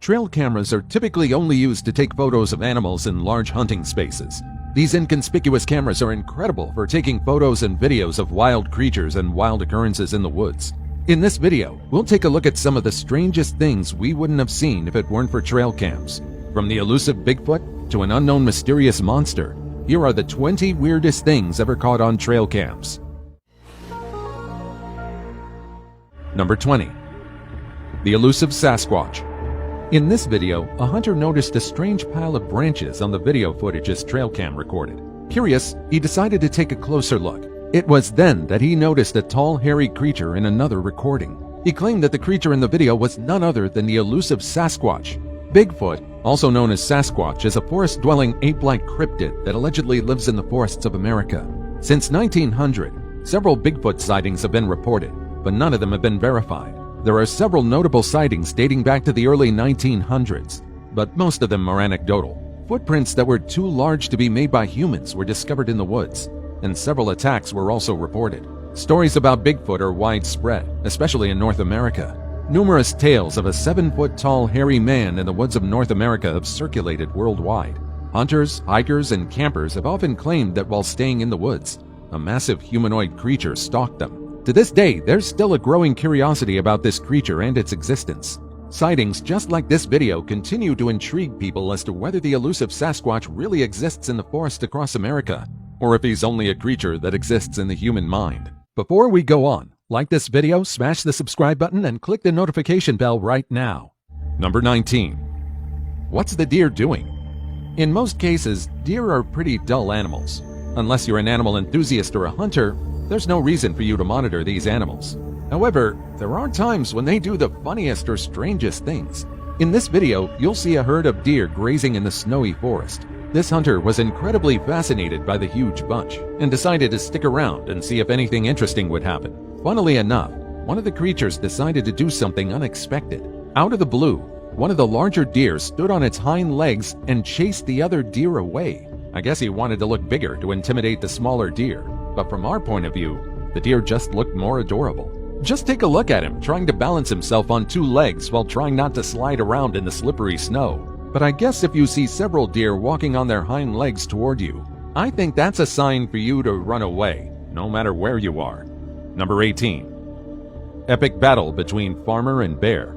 Trail cameras are typically only used to take photos of animals in large hunting spaces. These inconspicuous cameras are incredible for taking photos and videos of wild creatures and wild occurrences in the woods. In this video, we'll take a look at some of the strangest things we wouldn't have seen if it weren't for trail cams. From the elusive Bigfoot to an unknown mysterious monster, here are the 20 weirdest things ever caught on trail cams. Number 20. The elusive Sasquatch. In this video, a hunter noticed a strange pile of branches on the video footage his trail cam recorded. Curious, he decided to take a closer look. It was then that he noticed a tall, hairy creature in another recording. He claimed that the creature in the video was none other than the elusive Sasquatch. Bigfoot, also known as Sasquatch, is a forest-dwelling ape-like cryptid that allegedly lives in the forests of America. Since 1900, several Bigfoot sightings have been reported, but none of them have been verified. There are several notable sightings dating back to the early 1900s, but most of them are anecdotal. Footprints that were too large to be made by humans were discovered in the woods, and several attacks were also reported. Stories about Bigfoot are widespread, especially in North America. Numerous tales of a 7-foot-tall hairy man in the woods of North America have circulated worldwide. Hunters, hikers, and campers have often claimed that while staying in the woods, a massive humanoid creature stalked them. To this day, there's still a growing curiosity about this creature and its existence. Sightings just like this video continue to intrigue people as to whether the elusive Sasquatch really exists in the forest across America, or if he's only a creature that exists in the human mind. Before we go on, like this video, smash the subscribe button, and click the notification bell right now. Number 19. What's the deer doing? In most cases, deer are pretty dull animals. Unless you're an animal enthusiast or a hunter, there's no reason for you to monitor these animals. However, there are times when they do the funniest or strangest things. In this video, you'll see a herd of deer grazing in the snowy forest. This hunter was incredibly fascinated by the huge bunch and decided to stick around and see if anything interesting would happen. Funnily enough, one of the creatures decided to do something unexpected. Out of the blue, one of the larger deer stood on its hind legs and chased the other deer away. I guess he wanted to look bigger to intimidate the smaller deer. But from our point of view, the deer just looked more adorable. Just take a look at him trying to balance himself on two legs while trying not to slide around in the slippery snow. But I guess if you see several deer walking on their hind legs toward you, I think that's a sign for you to run away, no matter where you are. Number 18. Epic battle between farmer and bear.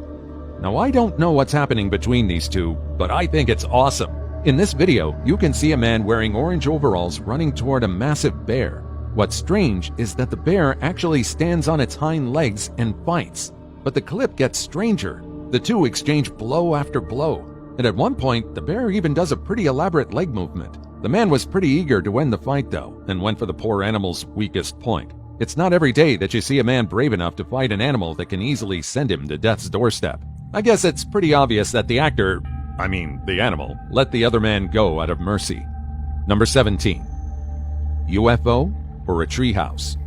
Now I don't know what's happening between these two, but I think it's awesome. In this video, you can see a man wearing orange overalls running toward a massive bear. What's strange is that the bear actually stands on its hind legs and fights. But the clip gets stranger. The two exchange blow after blow. And at one point, the bear even does a pretty elaborate leg movement. The man was pretty eager to win the fight though, and went for the poor animal's weakest point. It's not every day that you see a man brave enough to fight an animal that can easily send him to death's doorstep. I guess it's pretty obvious that the animal, let the other man go out of mercy. Number 17. UFO or a treehouse.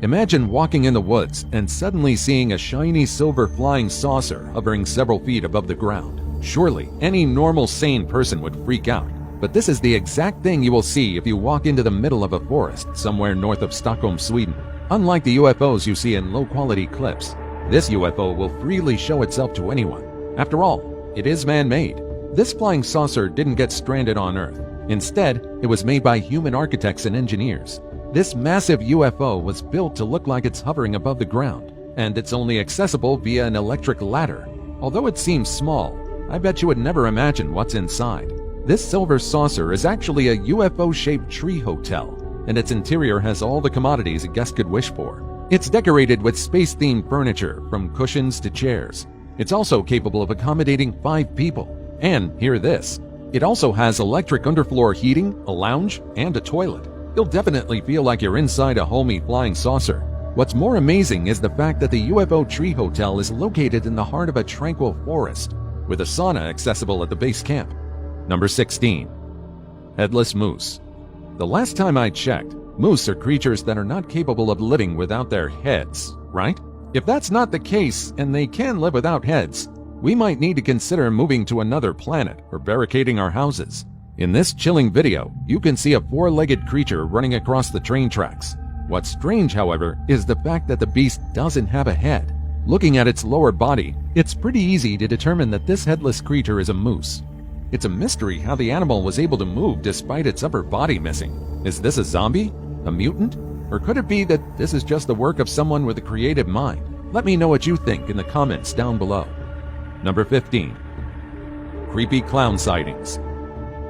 Imagine walking in the woods and suddenly seeing a shiny silver flying saucer hovering several feet above the ground. Surely, any normal sane person would freak out. But this is the exact thing you will see if you walk into the middle of a forest somewhere north of Stockholm, Sweden. Unlike the UFOs you see in low-quality clips, this UFO will freely show itself to anyone. After all, it is man-made. This flying saucer didn't get stranded on Earth. Instead, it was made by human architects and engineers. This massive UFO was built to look like it's hovering above the ground, and it's only accessible via an electric ladder. Although it seems small, I bet you would never imagine what's inside. This silver saucer is actually a UFO-shaped tree hotel, and its interior has all the commodities a guest could wish for. It's decorated with space-themed furniture, from cushions to chairs. It's also capable of accommodating 5 people. And hear this, it also has electric underfloor heating, a lounge, and a toilet. You'll definitely feel like you're inside a homey flying saucer. What's more amazing is the fact that the UFO Tree Hotel is located in the heart of a tranquil forest, with a sauna accessible at the base camp. Number 16. Headless moose. The last time I checked, moose are creatures that are not capable of living without their heads, right? If that's not the case, and they can live without heads, we might need to consider moving to another planet or barricading our houses. In this chilling video, you can see a 4-legged creature running across the train tracks. What's strange, however, is the fact that the beast doesn't have a head. Looking at its lower body, it's pretty easy to determine that this headless creature is a moose. It's a mystery how the animal was able to move despite its upper body missing. Is this a zombie? A mutant? Or could it be that this is just the work of someone with a creative mind? Let me know what you think in the comments down below. Number 15. Creepy clown sightings.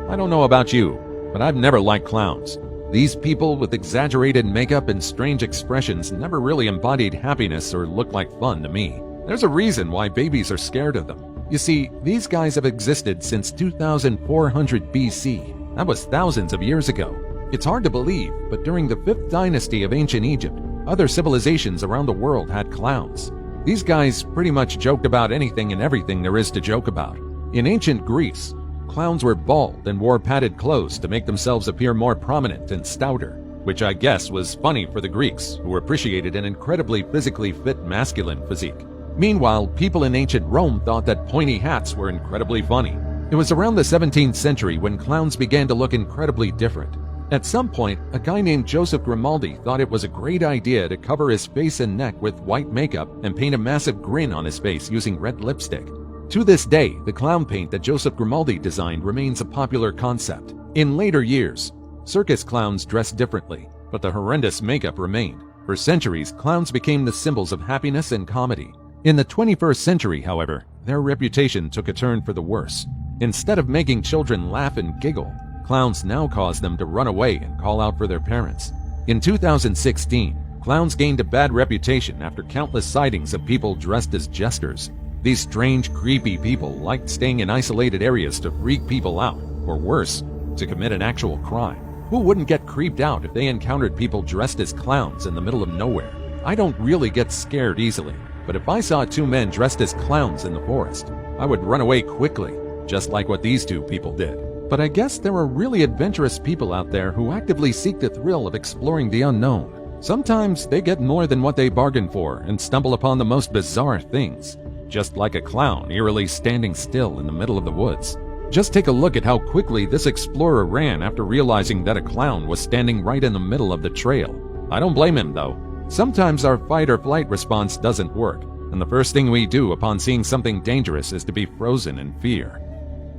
I don't know about you, but I've never liked clowns. These people with exaggerated makeup and strange expressions never really embodied happiness or looked like fun to me. There's a reason why babies are scared of them. You see, these guys have existed since 2400 BC. That was thousands of years ago. It's hard to believe, but during the 5th dynasty of ancient Egypt, other civilizations around the world had clowns. These guys pretty much joked about anything and everything there is to joke about. In ancient Greece, clowns were bald and wore padded clothes to make themselves appear more prominent and stouter, which I guess was funny for the Greeks, who appreciated an incredibly physically fit masculine physique. Meanwhile, people in ancient Rome thought that pointy hats were incredibly funny. It was around the 17th century when clowns began to look incredibly different. At some point, a guy named Joseph Grimaldi thought it was a great idea to cover his face and neck with white makeup and paint a massive grin on his face using red lipstick. To this day, the clown paint that Joseph Grimaldi designed remains a popular concept. In later years, circus clowns dressed differently, but the horrendous makeup remained. For centuries, clowns became the symbols of happiness and comedy. In the 21st century, however, their reputation took a turn for the worse. Instead of making children laugh and giggle, clowns now cause them to run away and call out for their parents. In 2016, clowns gained a bad reputation after countless sightings of people dressed as jesters. These strange, creepy people liked staying in isolated areas to freak people out, or worse, to commit an actual crime. Who wouldn't get creeped out if they encountered people dressed as clowns in the middle of nowhere? I don't really get scared easily, but if I saw 2 men dressed as clowns in the forest, I would run away quickly, just like what these 2 people did. But I guess there are really adventurous people out there who actively seek the thrill of exploring the unknown. Sometimes they get more than what they bargained for and stumble upon the most bizarre things, just like a clown eerily standing still in the middle of the woods. Just take a look at how quickly this explorer ran after realizing that a clown was standing right in the middle of the trail. I don't blame him though. Sometimes our fight or flight response doesn't work, and the first thing we do upon seeing something dangerous is to be frozen in fear.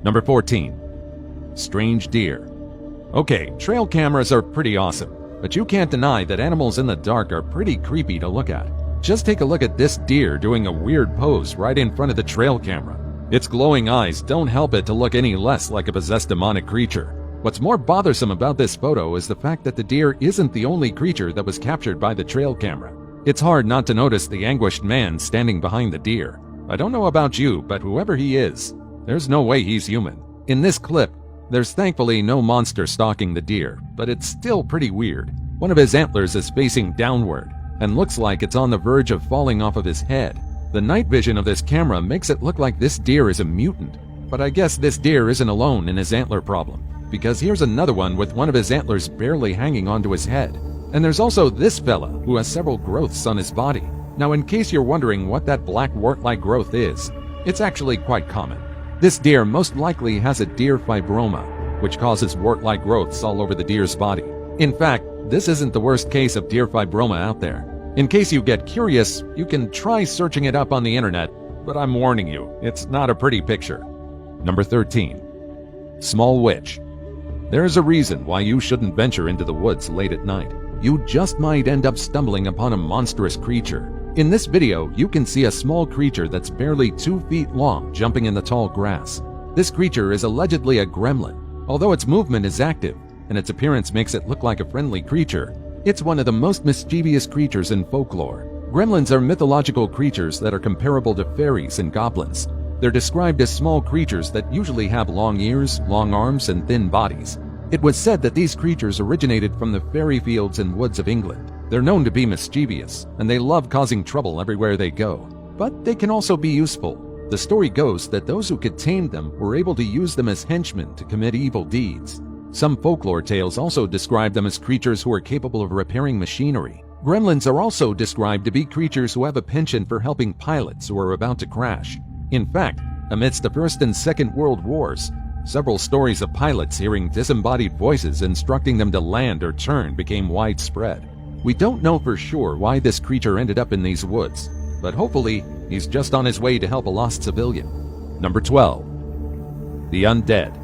Number 14. Strange deer. Okay, trail cameras are pretty awesome, but you can't deny that animals in the dark are pretty creepy to look at. Just take a look at this deer doing a weird pose right in front of the trail camera. Its glowing eyes don't help it to look any less like a possessed demonic creature. What's more bothersome about this photo is the fact that the deer isn't the only creature that was captured by the trail camera. It's hard not to notice the anguished man standing behind the deer. I don't know about you, but whoever he is, there's no way he's human. In this clip, there's thankfully no monster stalking the deer, but it's still pretty weird. One of his antlers is facing downward and looks like it's on the verge of falling off of his head. The night vision of this camera makes it look like this deer is a mutant, but I guess this deer isn't alone in his antler problem, because here's another one with one of his antlers barely hanging onto his head. And there's also this fella who has several growths on his body. Now, in case you're wondering what that black wart-like growth is, it's actually quite common. This deer most likely has a deer fibroma, which causes wart-like growths all over the deer's body. In fact, this isn't the worst case of deer fibroma out there. In case you get curious, you can try searching it up on the internet, but I'm warning you, it's not a pretty picture. Number 13. Small witch. There's a reason why you shouldn't venture into the woods late at night. You just might end up stumbling upon a monstrous creature. In this video, you can see a small creature that's barely 2 feet long jumping in the tall grass. This creature is allegedly a gremlin. Although its movement is active and its appearance makes it look like a friendly creature, it's one of the most mischievous creatures in folklore. Gremlins are mythological creatures that are comparable to fairies and goblins. They're described as small creatures that usually have long ears, long arms, and thin bodies. It was said that these creatures originated from the fairy fields and woods of England. They're known to be mischievous, and they love causing trouble everywhere they go. But they can also be useful. The story goes that those who could tame them were able to use them as henchmen to commit evil deeds. Some folklore tales also describe them as creatures who are capable of repairing machinery. Gremlins are also described to be creatures who have a penchant for helping pilots who are about to crash. In fact, amidst the First and Second World Wars, several stories of pilots hearing disembodied voices instructing them to land or turn became widespread. We don't know for sure why this creature ended up in these woods, but hopefully he's just on his way to help a lost civilian. Number 12. The undead.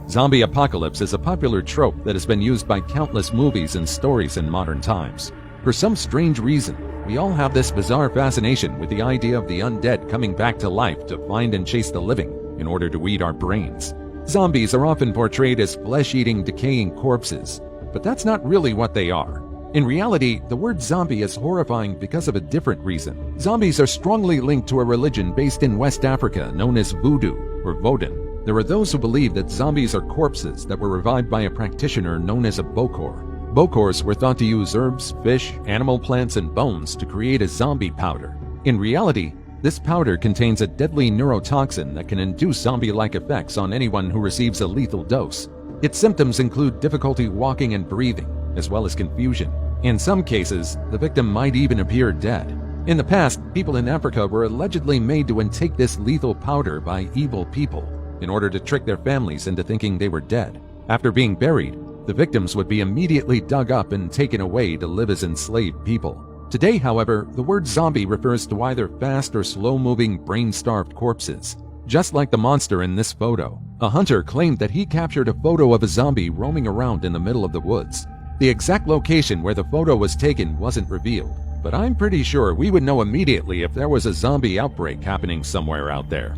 Zombie apocalypse is a popular trope that has been used by countless movies and stories in modern times. For some strange reason, we all have this bizarre fascination with the idea of the undead coming back to life to find and chase the living in order to eat our brains. Zombies are often portrayed as flesh-eating, decaying corpses, but that's not really what they are. In reality, the word zombie is horrifying because of a different reason. Zombies are strongly linked to a religion based in West Africa known as voodoo or vodun. There are those who believe that zombies are corpses that were revived by a practitioner known as a bokor. Bokors were thought to use herbs, fish, animal plants, and bones to create a zombie powder. In reality, this powder contains a deadly neurotoxin that can induce zombie-like effects on anyone who receives a lethal dose. Its symptoms include difficulty walking and breathing, as well as confusion. In some cases, the victim might even appear dead. In the past, people in Africa were allegedly made to intake this lethal powder by evil people in order to trick their families into thinking they were dead. After being buried, the victims would be immediately dug up and taken away to live as enslaved people. Today, however, the word zombie refers to either fast or slow-moving, brain-starved corpses. Just like the monster in this photo, a hunter claimed that he captured a photo of a zombie roaming around in the middle of the woods. The exact location where the photo was taken wasn't revealed, but I'm pretty sure we would know immediately if there was a zombie outbreak happening somewhere out there.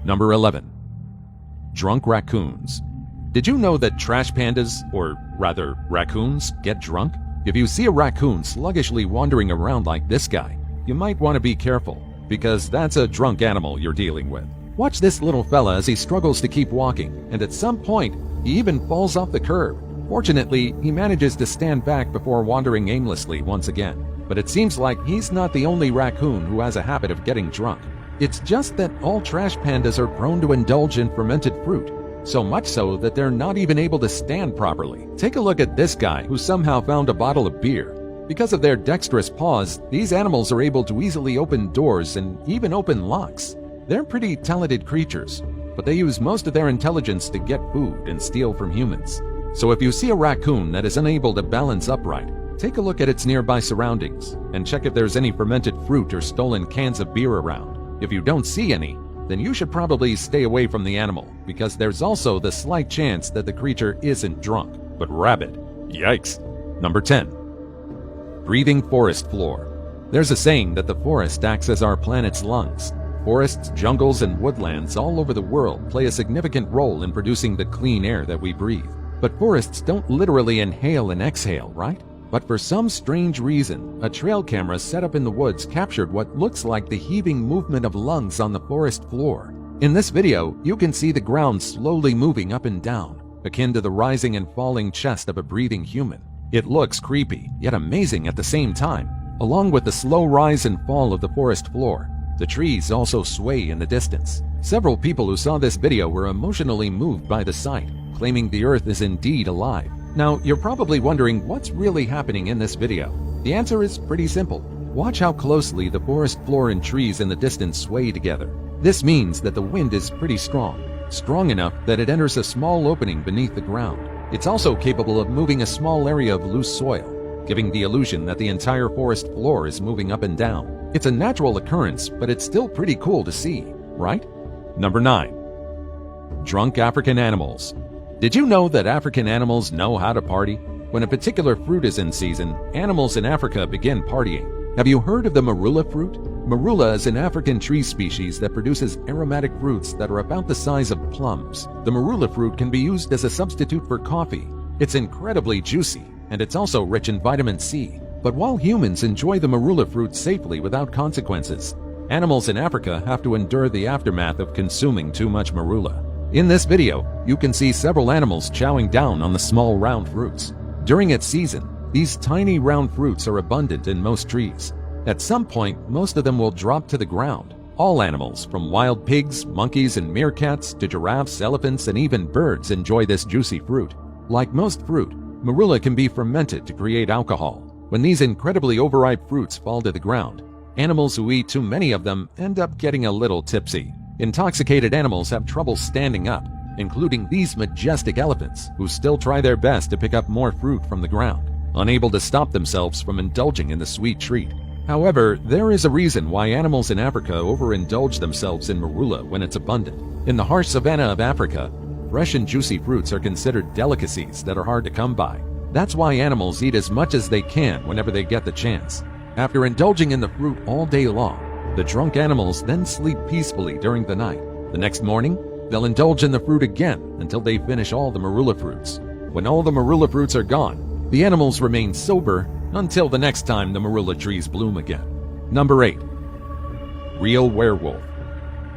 Number 11. Drunk raccoons. Did you know that trash pandas, or rather raccoons, get drunk? If you see a raccoon sluggishly wandering around like this guy, you might want to be careful, because that's a drunk animal you're dealing with. Watch this little fella as he struggles to keep walking, and at some point, he even falls off the curb. Fortunately, he manages to stand back before wandering aimlessly once again. But it seems like he's not the only raccoon who has a habit of getting drunk. It's just that all trash pandas are prone to indulge in fermented fruit. So much so that they're not even able to stand properly. Take a look at this guy who somehow found a bottle of beer. Because of their dexterous paws, these animals are able to easily open doors and even open locks. They're pretty talented creatures, but they use most of their intelligence to get food and steal from humans. So if you see a raccoon that is unable to balance upright, take a look at its nearby surroundings and check if there's any fermented fruit or stolen cans of beer around. If you don't see any, then you should probably stay away from the animal, because there's also the slight chance that the creature isn't drunk, but rabid. Yikes. Number 10. Breathing forest floor. There's a saying that the forest acts as our planet's lungs. Forests, jungles, and woodlands all over the world play a significant role in producing the clean air that we breathe. But forests don't literally inhale and exhale, right? But for some strange reason, a trail camera set up in the woods captured what looks like the heaving movement of lungs on the forest floor. In this video, you can see the ground slowly moving up and down, akin to the rising and falling chest of a breathing human. It looks creepy, yet amazing at the same time. Along with the slow rise and fall of the forest floor, the trees also sway in the distance. Several people who saw this video were emotionally moved by the sight, claiming the earth is indeed alive. Now, you're probably wondering what's really happening in this video. The answer is pretty simple. Watch how closely the forest floor and trees in the distance sway together. This means that the wind is pretty strong enough that it enters a small opening beneath the ground. It's also capable of moving a small area of loose soil, giving the illusion that the entire forest floor is moving up and down. It's a natural occurrence, but it's still pretty cool to see, right? Number 9. Drunk African animals. Did you know that African animals know how to party? When a particular fruit is in season, animals in Africa begin partying. Have you heard of the marula fruit? Marula is an African tree species that produces aromatic fruits that are about the size of plums. The marula fruit can be used as a substitute for coffee. It's incredibly juicy, and it's also rich in vitamin C. But while humans enjoy the marula fruit safely without consequences, animals in Africa have to endure the aftermath of consuming too much marula. In this video, you can see several animals chowing down on the small round fruits. During its season, these tiny round fruits are abundant in most trees. At some point, most of them will drop to the ground. All animals, from wild pigs, monkeys, and meerkats to giraffes, elephants, and even birds enjoy this juicy fruit. Like most fruit, marula can be fermented to create alcohol. When these incredibly overripe fruits fall to the ground, animals who eat too many of them end up getting a little tipsy. Intoxicated animals have trouble standing up, including these majestic elephants, who still try their best to pick up more fruit from the ground, unable to stop themselves from indulging in the sweet treat. However, there is a reason why animals in Africa overindulge themselves in marula when it's abundant. In the harsh savanna of Africa, fresh and juicy fruits are considered delicacies that are hard to come by. That's why animals eat as much as they can whenever they get the chance. After indulging in the fruit all day long, the drunk animals then sleep peacefully during the night. The next morning, they'll indulge in the fruit again until they finish all the marula fruits. When all the marula fruits are gone, the animals remain sober until the next time the marula trees bloom again. Number 8. Real werewolf.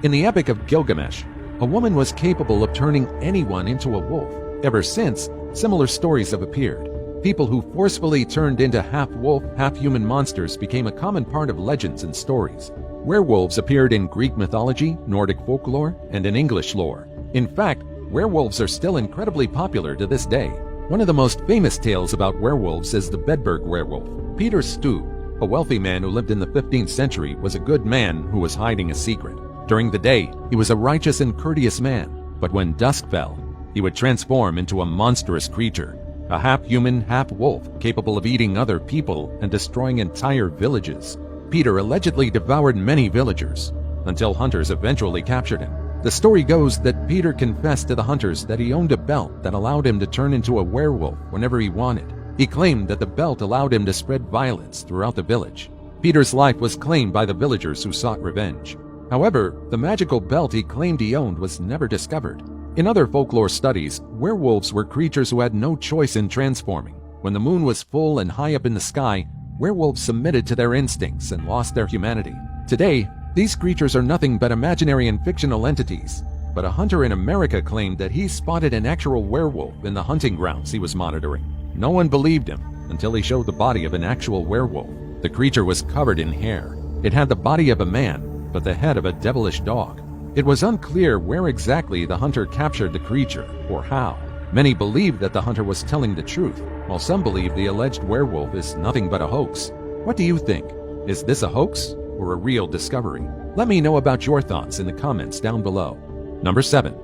In the Epic of Gilgamesh, a woman was capable of turning anyone into a wolf. Ever since, similar stories have appeared. People who forcefully turned into half-wolf, half-human monsters became a common part of legends and stories. Werewolves appeared in Greek mythology, Nordic folklore, and in English lore. In fact, werewolves are still incredibly popular to this day. One of the most famous tales about werewolves is the Bedburg werewolf. Peter Stube, a wealthy man who lived in the 15th century, was a good man who was hiding a secret. During the day, he was a righteous and courteous man, but when dusk fell, he would transform into a monstrous creature, a half-human, half-wolf, capable of eating other people and destroying entire villages. Peter allegedly devoured many villagers, until hunters eventually captured him. The story goes that Peter confessed to the hunters that he owned a belt that allowed him to turn into a werewolf whenever he wanted. He claimed that the belt allowed him to spread violence throughout the village. Peter's life was claimed by the villagers who sought revenge. However, the magical belt he claimed he owned was never discovered. In other folklore studies, werewolves were creatures who had no choice in transforming. When the moon was full and high up in the sky, werewolves submitted to their instincts and lost their humanity. Today, these creatures are nothing but imaginary and fictional entities, but a hunter in America claimed that he spotted an actual werewolf in the hunting grounds he was monitoring. No one believed him until he showed the body of an actual werewolf. The creature was covered in hair. It had the body of a man, but the head of a devilish dog. It was unclear where exactly the hunter captured the creature or how. Many believed that the hunter was telling the truth, while some believe the alleged werewolf is nothing but a hoax. What do you think? Is this a hoax or a real discovery? Let me know about your thoughts in the comments down below. Number 7.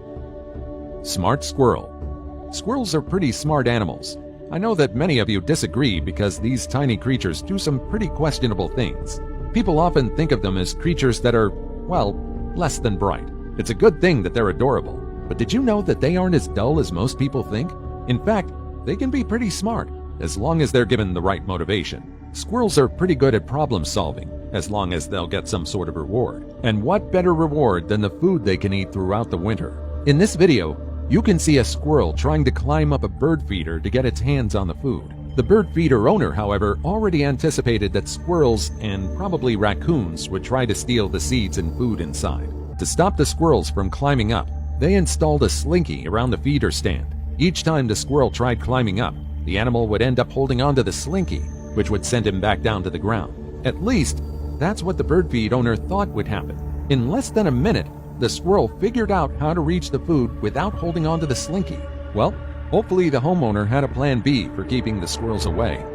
Smart squirrel. Squirrels are pretty smart animals. I know that many of you disagree because these tiny creatures do some pretty questionable things. People often think of them as creatures that are, well, less than bright. It's a good thing that they're adorable, but did you know that they aren't as dull as most people think? In fact, they can be pretty smart, as long as they're given the right motivation. Squirrels are pretty good at problem solving, as long as they'll get some sort of reward. And what better reward than the food they can eat throughout the winter? In this video, you can see a squirrel trying to climb up a bird feeder to get its hands on the food. The bird feeder owner, however, already anticipated that squirrels and probably raccoons would try to steal the seeds and food inside. To stop the squirrels from climbing up, they installed a slinky around the feeder stand. Each time the squirrel tried climbing up, the animal would end up holding onto the slinky, which would send him back down to the ground. At least, that's what the bird feed owner thought would happen. In less than a minute, the squirrel figured out how to reach the food without holding onto the slinky. Well, hopefully the homeowner had a plan B for keeping the squirrels away.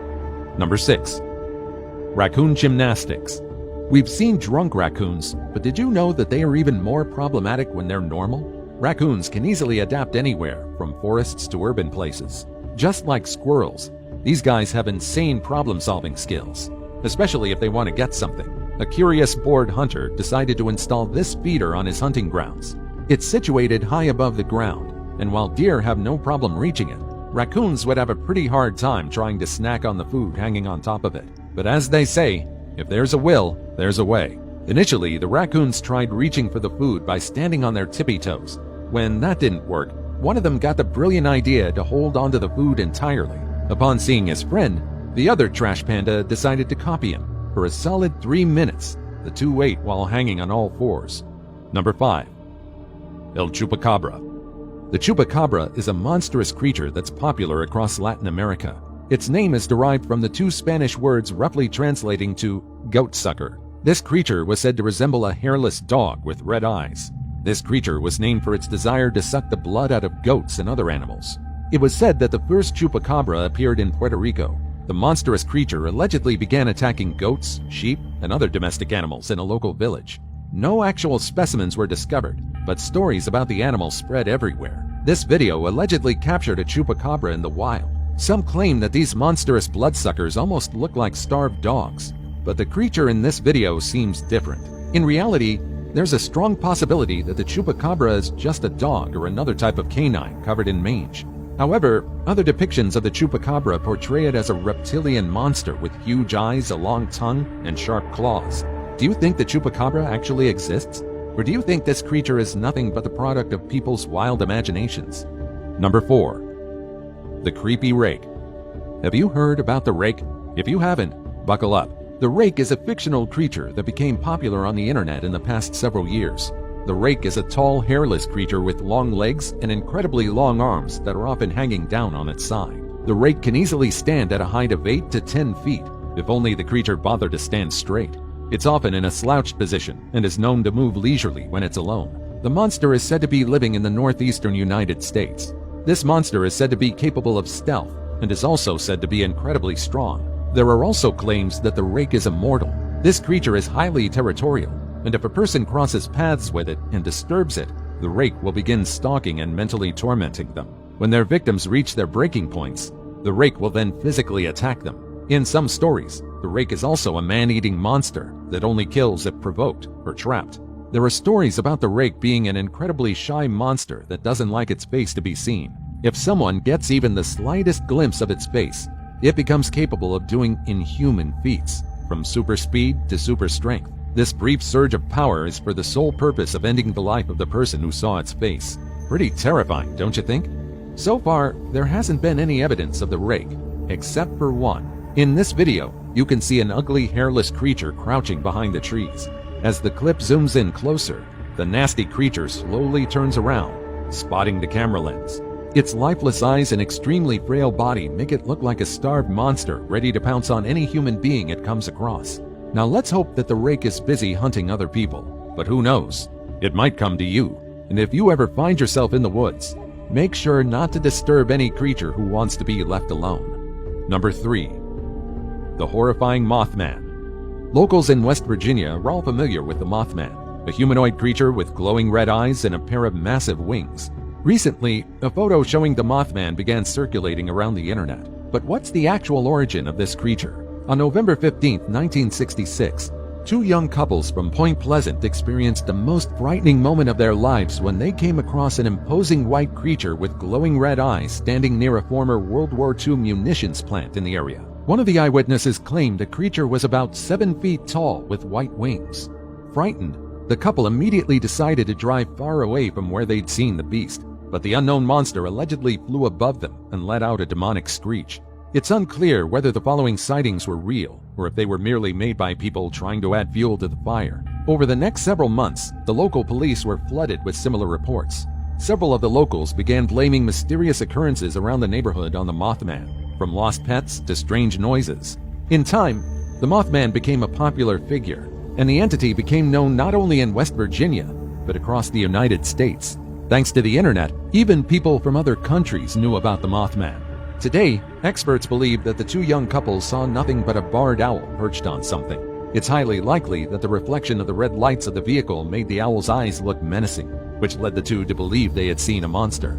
Number 6. Raccoon gymnastics. We've seen drunk raccoons, but did you know that they are even more problematic when they're normal? Raccoons can easily adapt anywhere, from forests to urban places. Just like squirrels, these guys have insane problem-solving skills, especially if they want to get something. A curious bored hunter decided to install this feeder on his hunting grounds. It's situated high above the ground, and while deer have no problem reaching it, raccoons would have a pretty hard time trying to snack on the food hanging on top of it. But as they say, if there's a will, there's a way. Initially, the raccoons tried reaching for the food by standing on their tippy toes. When that didn't work, one of them got the brilliant idea to hold onto the food entirely. Upon seeing his friend, the other trash panda decided to copy him. For a solid 3 minutes, the two ate while hanging on all fours. Number 5. El Chupacabra. The chupacabra is a monstrous creature that's popular across Latin America. Its name is derived from the two Spanish words roughly translating to goat sucker. This creature was said to resemble a hairless dog with red eyes. This creature was named for its desire to suck the blood out of goats and other animals. It was said that the first chupacabra appeared in Puerto Rico. The monstrous creature allegedly began attacking goats, sheep, and other domestic animals in a local village. No actual specimens were discovered, but stories about the animal spread everywhere. This video allegedly captured a chupacabra in the wild. Some claim that these monstrous bloodsuckers almost look like starved dogs. But the creature in this video seems different. In reality, there's a strong possibility that the chupacabra is just a dog or another type of canine covered in mange. However, other depictions of the chupacabra portray it as a reptilian monster with huge eyes, a long tongue, and sharp claws. Do you think the chupacabra actually exists? Or do you think this creature is nothing but the product of people's wild imaginations? Number 4. The creepy rake. Have you heard about the rake? If you haven't, buckle up. The rake is a fictional creature that became popular on the internet in the past several years. The rake is a tall, hairless creature with long legs and incredibly long arms that are often hanging down on its side. The rake can easily stand at a height of 8 to 10 feet, if only the creature bothered to stand straight. It's often in a slouched position and is known to move leisurely when it's alone. The monster is said to be living in the northeastern United States. This monster is said to be capable of stealth and is also said to be incredibly strong. There are also claims that the rake is immortal. This creature is highly territorial, and if a person crosses paths with it and disturbs it, the rake will begin stalking and mentally tormenting them. When their victims reach their breaking points, the rake will then physically attack them. In some stories, the rake is also a man-eating monster that only kills if provoked or trapped. There are stories about the rake being an incredibly shy monster that doesn't like its face to be seen. If someone gets even the slightest glimpse of its face, it becomes capable of doing inhuman feats, from super speed to super strength. This brief surge of power is for the sole purpose of ending the life of the person who saw its face. Pretty terrifying, don't you think? So far, there hasn't been any evidence of the rake, except for one. In this video, you can see an ugly, hairless creature crouching behind the trees. As the clip zooms in closer, the nasty creature slowly turns around, spotting the camera lens. Its lifeless eyes and extremely frail body make it look like a starved monster ready to pounce on any human being it comes across. Now let's hope that the rake is busy hunting other people, but who knows? It might come to you. And if you ever find yourself in the woods, make sure not to disturb any creature who wants to be left alone. Number 3. The horrifying Mothman. Locals in West Virginia are all familiar with the Mothman, a humanoid creature with glowing red eyes and a pair of massive wings. Recently, a photo showing the Mothman began circulating around the internet. But what's the actual origin of this creature? On November 15, 1966, two young couples from Point Pleasant experienced the most frightening moment of their lives when they came across an imposing white creature with glowing red eyes standing near a former World War II munitions plant in the area. One of the eyewitnesses claimed the creature was about 7 feet tall with white wings. Frightened, the couple immediately decided to drive far away from where they'd seen the beast. But the unknown monster allegedly flew above them and let out a demonic screech. It's unclear whether the following sightings were real or if they were merely made by people trying to add fuel to the fire. Over the next several months, the local police were flooded with similar reports. Several of the locals began blaming mysterious occurrences around the neighborhood on the Mothman, from lost pets to strange noises. In time, the Mothman became a popular figure, and the entity became known not only in West Virginia, but across the United States. Thanks to the internet, even people from other countries knew about the Mothman. Today, experts believe that the two young couples saw nothing but a barred owl perched on something. It's highly likely that the reflection of the red lights of the vehicle made the owl's eyes look menacing, which led the two to believe they had seen a monster.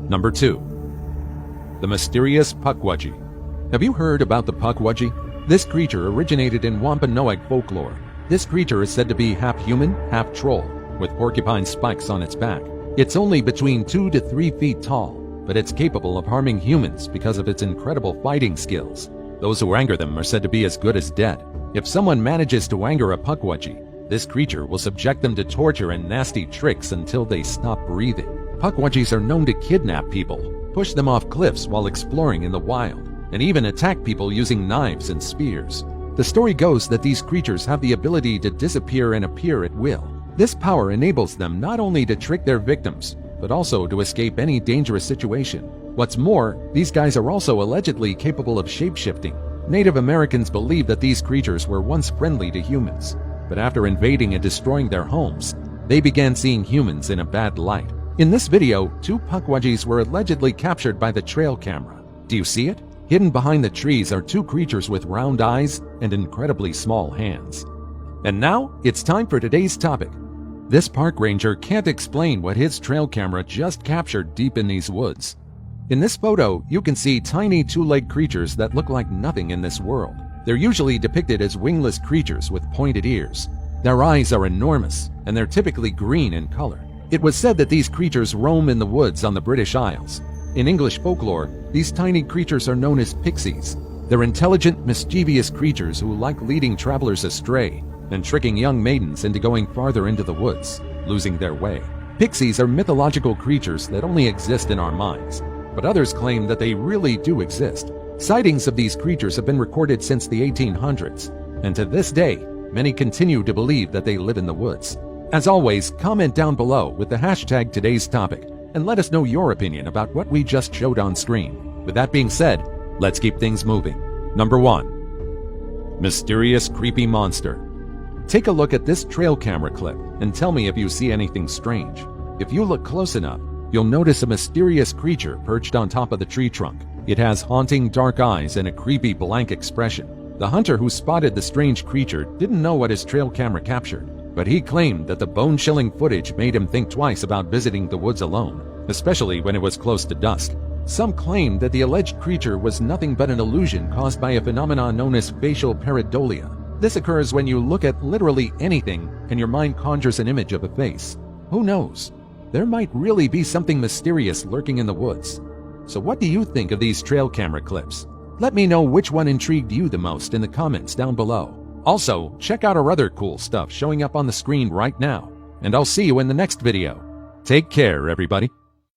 Number 2. The mysterious Pukwudgie. Have you heard about the Pukwudgie? This creature originated in Wampanoag folklore. This creature is said to be half human, half troll, with porcupine spikes on its back. It's only between 2 to 3 feet tall, but it's capable of harming humans because of its incredible fighting skills. Those who anger them are said to be as good as dead. If someone manages to anger a Pukwudgie, this creature will subject them to torture and nasty tricks until they stop breathing. Pukwudgies are known to kidnap people, push them off cliffs while exploring in the wild, and even attack people using knives and spears. The story goes that these creatures have the ability to disappear and appear at will. This power enables them not only to trick their victims, but also to escape any dangerous situation. What's more, these guys are also allegedly capable of shape-shifting. Native Americans believe that these creatures were once friendly to humans, but after invading and destroying their homes, they began seeing humans in a bad light. In this video, two Pukwudgies were allegedly captured by the trail camera. Do you see it? Hidden behind the trees are two creatures with round eyes and incredibly small hands. And now, it's time for today's topic. This park ranger can't explain what his trail camera just captured deep in these woods. In this photo, you can see tiny two-legged creatures that look like nothing in this world. They're usually depicted as wingless creatures with pointed ears. Their eyes are enormous, and they're typically green in color. It was said that these creatures roam in the woods on the British Isles. In English folklore, these tiny creatures are known as pixies. They're intelligent, mischievous creatures who like leading travelers astray and tricking young maidens into going farther into the woods, losing their way. Pixies are mythological creatures that only exist in our minds, but others claim that they really do exist. Sightings of these creatures have been recorded since the 1800s, and to this day, many continue to believe that they live in the woods. As always, comment down below with the hashtag today's topic and let us know your opinion about what we just showed on screen. With that being said, let's keep things moving. Number 1. Mysterious creepy monster. Take a look at this trail camera clip and tell me if you see anything strange. If you look close enough, you'll notice a mysterious creature perched on top of the tree trunk. It has haunting dark eyes and a creepy blank expression. The hunter who spotted the strange creature didn't know what his trail camera captured, but he claimed that the bone-chilling footage made him think twice about visiting the woods alone, especially when it was close to dusk. Some claimed that the alleged creature was nothing but an illusion caused by a phenomenon known as facial pareidolia. This occurs when you look at literally anything and your mind conjures an image of a face. Who knows? There might really be something mysterious lurking in the woods. So what do you think of these trail camera clips? Let me know which one intrigued you the most in the comments down below. Also, check out our other cool stuff showing up on the screen right now, and I'll see you in the next video. Take care, everybody.